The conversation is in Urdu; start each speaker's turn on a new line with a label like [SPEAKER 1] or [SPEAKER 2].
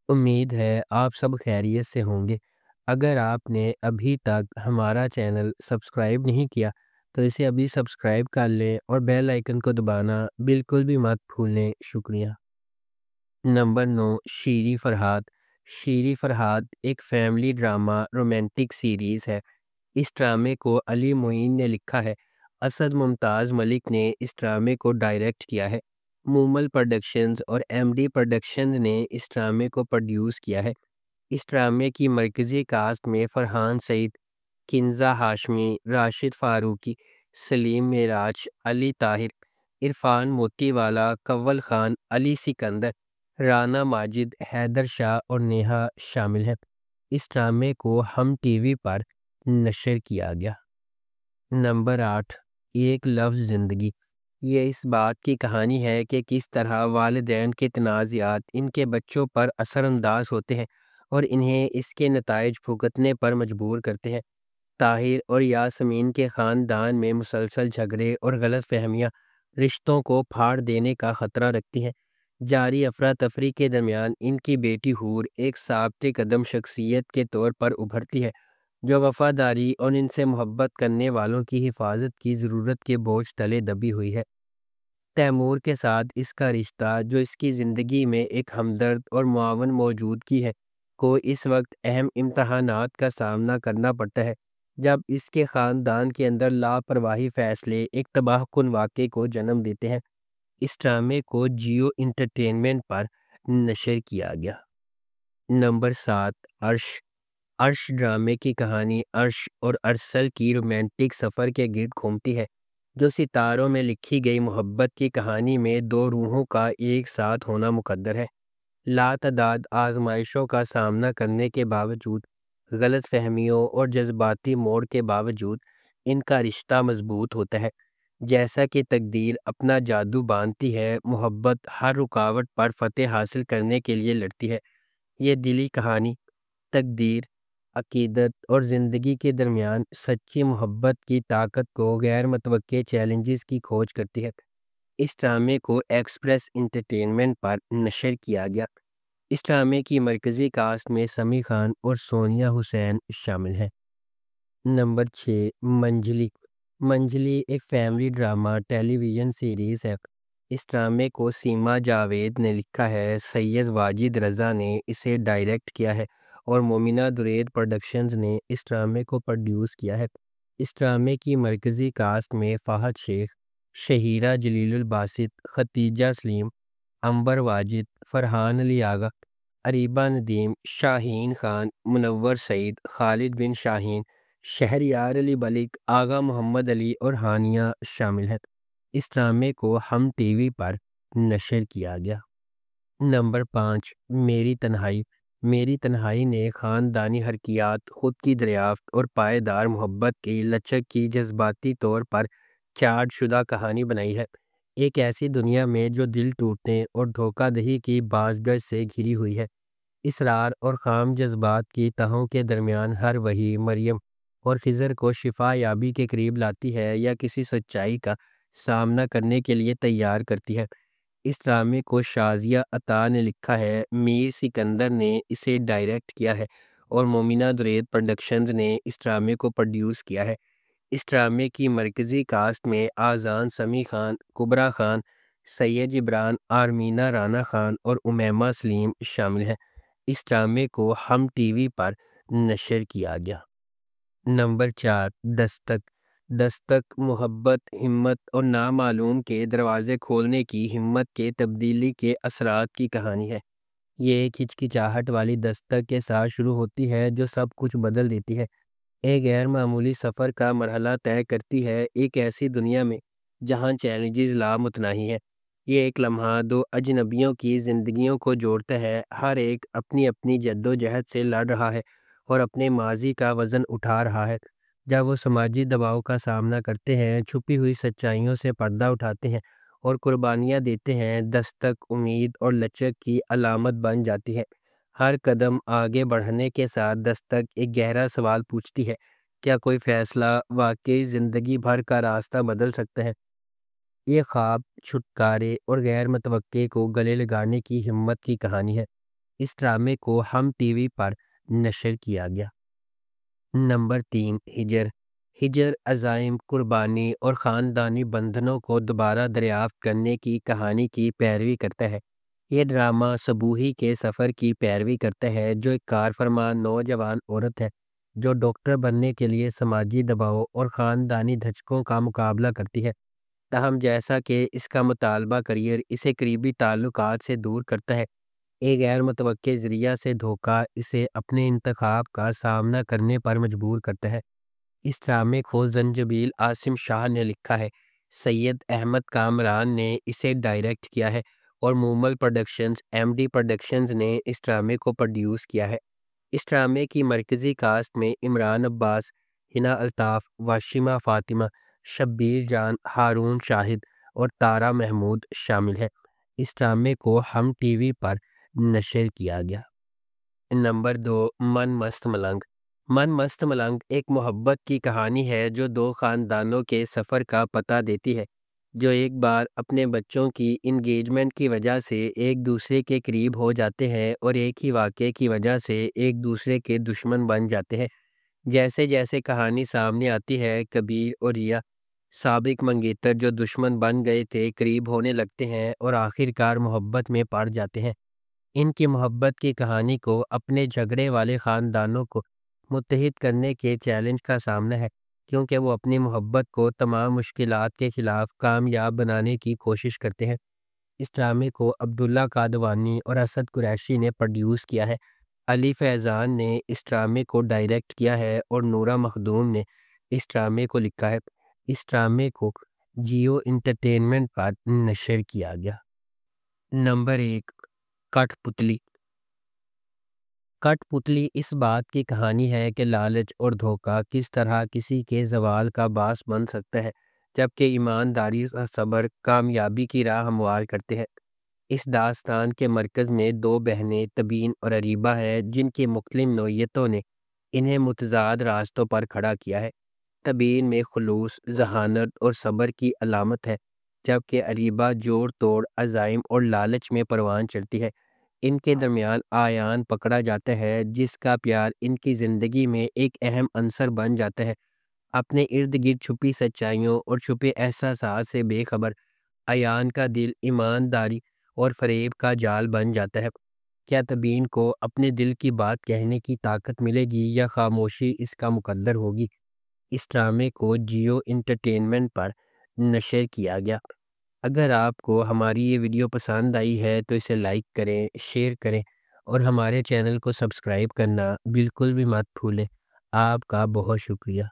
[SPEAKER 1] امید ہے آپ سب خیریت سے ہوں گے۔ اگر آپ نے ابھی تک ہمارا چینل سبسکرائب نہیں کیا تو اسے ابھی سبسکرائب کر لیں اور بیل آئیکن کو دبانا بالکل بھی مت بھولیں۔ شکریہ۔ نمبر 9، شیریں فرحات۔ شیریں فرحات ایک فیملی ڈرامہ رومانٹک سیریز ہے۔ اس ڈرامے کو علی معین نے لکھا ہے۔ اسد ممتاز ملک نے اس ڈرامے کو ڈائریکٹ کیا ہے۔ مومل پروڈکشنز اور ایم ڈی پروڈکشنز نے اس ڈرامے کو پروڈیوس کیا ہے۔ اس ڈرامے کی مرکزی کاسٹ میں فرحان سعید، کنزہ ہاشمی، راشد فاروقی، سلیم معراج، علی طاہر، عرفان موتی والا، کنول خان، علی سکندر، رانا ماجد، حیدر شاہ اور نیہا شامل ہیں۔ اس ڈرامے کو ہم ٹی وی پر نشر کیا گیا۔ نمبر 8، ایک لفظ زندگی۔ یہ اس بات کی کہانی ہے کہ کس طرح والدین کے تنازعات ان کے بچوں پر اثر انداز ہوتے ہیں اور انہیں اس کے نتائج بھگتنے پر مجبور کرتے ہیں۔ طاہر اور یاسمین کے خاندان میں مسلسل جھگڑے اور غلط فہمیاں رشتوں کو پھاڑ دینے کا خطرہ رکھتی ہیں۔ جاری افراتفری کے درمیان ان کی بیٹی حور ایک ثابت قدم شخصیت کے طور پر ابھرتی ہے، جو وفاداری اور ان سے محبت کرنے والوں کی حفاظت کی ضرورت کے بوجھ تلے دبی ہوئی ہے۔ تیمور کے ساتھ اس کا رشتہ، جو اس کی زندگی میں ایک ہمدرد اور معاون موجودگی ہے، کو اس وقت اہم امتحانات کا سامنا کرنا پڑتا ہے جب اس کے خاندان کے اندر لاپرواہی فیصلے ایک تباہ کن واقعے کو جنم دیتے ہیں۔ اس ڈرامے کو جیو انٹرٹینمنٹ پر نشر کیا گیا۔ نمبر 7، عرش۔ عرش ڈرامے کی کہانی عرش اور ارسل کی رومانٹک سفر کے گرد گھومتی ہے، جو ستاروں میں لکھی گئی محبت کی کہانی میں دو روحوں کا ایک ساتھ ہونا مقدر ہے۔ لاتعداد آزمائشوں کا سامنا کرنے کے باوجود، غلط فہمیوں اور جذباتی موڑ کے باوجود ان کا رشتہ مضبوط ہوتا ہے۔ جیسا کہ تقدیر اپنا جادو باندھتی ہے، محبت ہر رکاوٹ پر فتح حاصل کرنے کے لیے لڑتی ہے۔ یہ دلی کہانی تقدیر، عقیدت اور زندگی کے درمیان سچی محبت کی طاقت کو غیر متوقع چیلنجز کی کھوج کرتی ہے۔ اس ڈرامے کو ایکسپریس انٹرٹینمنٹ پر نشر کیا گیا۔ اس ڈرامے کی مرکزی کاسٹ میں سمیع خان اور سونیا حسین شامل ہیں۔ نمبر 6، منجلی۔ منجلی ایک فیملی ڈرامہ ٹیلی ویژن سیریز ہے۔ اس ڈرامے کو سیما جاوید نے لکھا ہے، سید واجد رضا نے اسے ڈائریکٹ کیا ہے اور مومنہ درید پروڈکشنز نے اس ڈرامے کو پروڈیوس کیا ہے۔ اس ڈرامے کی مرکزی کاسٹ میں فہد شیخ، شہیرہ جلیل الباسط، ختیجہ سلیم، عنبر واجد، فرحان علی آغا، اریبہ ندیم، شاہین خان، منور سعید، خالد بن شاہین، شہریار علی ملک، آغا محمد علی اور ہانیہ شامل ہیں۔ اس ڈرامے کو ہم ٹی وی پر نشر کیا گیا۔ نمبر 5، میری تنہائی۔ میری تنہائی نے خاندانی حرکیات، خود کی دریافت اور پائیدار محبت کی لچک کی جذباتی طور پر چارٹ شدہ کہانی بنائی ہے۔ ایک ایسی دنیا میں جو دل ٹوٹنے اور دھوکہ دہی کی باز گشت سے گھری ہوئی ہے، اصرار اور خام جذبات کی تہوں کے درمیان ہر وہی مریم اور خضر کو شفا یابی کے قریب لاتی ہے یا کسی سچائی کا سامنا کرنے کے لیے تیار کرتی ہے۔ اس ڈرامے کو شازیہ عطا نے لکھا ہے، میر سکندر نے اسے ڈائریکٹ کیا ہے اور مومنہ درید پروڈکشنز نے اس ڈرامے کو پروڈیوس کیا ہے۔ اس ڈرامے کی مرکزی کاسٹ میں آذان سمیع خان، کبریٰ خان، سید جبران، آرمینہ رانا خان اور امیمہ سلیم شامل ہیں۔ اس ڈرامے کو ہم ٹی وی پر نشر کیا گیا۔ نمبر 4، دستک۔ دستک محبت، ہمت اور نامعلوم کے دروازے کھولنے کی ہمت کے تبدیلی کے اثرات کی کہانی ہے۔ یہ ایک ہچکچاہٹ والی دستک کے ساتھ شروع ہوتی ہے جو سب کچھ بدل دیتی ہے۔ ایک غیر معمولی سفر کا مرحلہ طے کرتی ہے، ایک ایسی دنیا میں جہاں چیلنجز لامتناہی ہیں۔ یہ ایک لمحہ دو اجنبیوں کی زندگیوں کو جوڑتا ہے، ہر ایک اپنی اپنی جدوجہد سے لڑ رہا ہے اور اپنے ماضی کا وزن اٹھا رہا ہے۔ جب وہ سماجی دباؤ کا سامنا کرتے ہیں، چھپی ہوئی سچائیوں سے پردہ اٹھاتے ہیں اور قربانیاں دیتے ہیں، دستک امید اور لچک کی علامت بن جاتی ہے۔ ہر قدم آگے بڑھنے کے ساتھ دستک ایک گہرا سوال پوچھتی ہے، کیا کوئی فیصلہ واقعی زندگی بھر کا راستہ بدل سکتا ہے؟ یہ خواب، چھٹکارے اور غیر متوقع کو گلے لگانے کی ہمت کی کہانی ہے۔ اس ڈرامے کو ہم ٹی وی پر نشر کیا گیا۔ نمبر 3، ہجر۔ ہجر عزائم، قربانی اور خاندانی بندھنوں کو دوبارہ دریافت کرنے کی کہانی کی پیروی کرتا ہے۔ یہ ڈرامہ سبوہی کے سفر کی پیروی کرتا ہے، جو ایک کارفرما نوجوان عورت ہے جو ڈاکٹر بننے کے لیے سماجی دباؤ اور خاندانی دھچکوں کا مقابلہ کرتی ہے۔ تاہم جیسا کہ اس کا مطالبہ کریئر اسے قریبی تعلقات سے دور کرتا ہے، ایک غیر متوقع ذریعہ سے دھوکہ اسے اپنے انتخاب کا سامنا کرنے پر مجبور کرتا ہے۔ اس ڈرامے کو زنجبیل عاصم شاہ نے لکھا ہے، سید احمد کامران نے اسے ڈائریکٹ کیا ہے اور مومل پروڈکشنز MD پروڈکشنز نے اس ڈرامے کو پروڈیوس کیا ہے۔ اس ڈرامے کی مرکزی کاسٹ میں عمران عباس، ہنا الطاف، واشمہ فاطمہ، شبیر جان، ہارون شاہد اور تارا محمود شامل ہیں۔ اس ڈرامے کو ہم ٹی وی پر نشر کیا گیا۔ نمبر 2، من مست ملنگ۔ من مست ملنگ ایک محبت کی کہانی ہے جو دو خاندانوں کے سفر کا پتہ دیتی ہے، جو ایک بار اپنے بچوں کی انگیجمنٹ کی وجہ سے ایک دوسرے کے قریب ہو جاتے ہیں اور ایک ہی واقعے کی وجہ سے ایک دوسرے کے دشمن بن جاتے ہیں۔ جیسے جیسے کہانی سامنے آتی ہے، کبیر اور ریا، سابق منگیتر جو دشمن بن گئے تھے، قریب ہونے لگتے ہیں اور آخرکار محبت میں پڑ جاتے ہیں۔ ان کی محبت کی کہانی کو اپنے جھگڑے والے خاندانوں کو متحد کرنے کے چیلنج کا سامنا ہے، کیونکہ وہ اپنی محبت کو تمام مشکلات کے خلاف کامیاب بنانے کی کوشش کرتے ہیں۔ اس ڈرامے کو عبداللہ قادوانی اور اسد قریشی نے پروڈیوس کیا ہے۔ علی فیضان نے اس ڈرامے کو ڈائریکٹ کیا ہے اور نورہ مخدوم نے اس ڈرامے کو لکھا ہے۔ اس ڈرامے کو جیو انٹرٹینمنٹ پر نشر کیا گیا۔ نمبر 1، کٹ پتلی۔ کٹ پتلی اس بات کی کہانی ہے کہ لالچ اور دھوکہ کس طرح کسی کے زوال کا باعث بن سکتا ہے، جبکہ ایمانداری اور صبر کامیابی کی راہ ہموار کرتے ہیں۔ اس داستان کے مرکز میں دو بہنیں تبین اور اریبہ ہیں، جن کی مختلف نوعیتوں نے انہیں متضاد راستوں پر کھڑا کیا ہے۔ تبین میں خلوص، ذہانت اور صبر کی علامت ہے، جبکہ اریبہ جوڑ توڑ، عزائم اور لالچ میں پروان چڑھتی ہے۔ ان کے درمیان آیان پکڑا جاتا ہے، جس کا پیار ان کی زندگی میں ایک اہم عنصر بن جاتا ہے۔ اپنے ارد گرد چھپی سچائیوں اور چھپے احساسات سے بے خبر آیان کا دل ایمانداری اور فریب کا جال بن جاتا ہے۔ کیا تبین کو اپنے دل کی بات کہنے کی طاقت ملے گی یا خاموشی اس کا مقدر ہوگی؟ اس ڈرامے کو جیو انٹرٹینمنٹ پر نشر کیا گیا۔ اگر آپ کو ہماری یہ ویڈیو پسند آئی ہے تو اسے لائک کریں، شیئر کریں اور ہمارے چینل کو سبسکرائب کرنا بالکل بھی مت بھولیں۔ آپ کا بہت شکریہ۔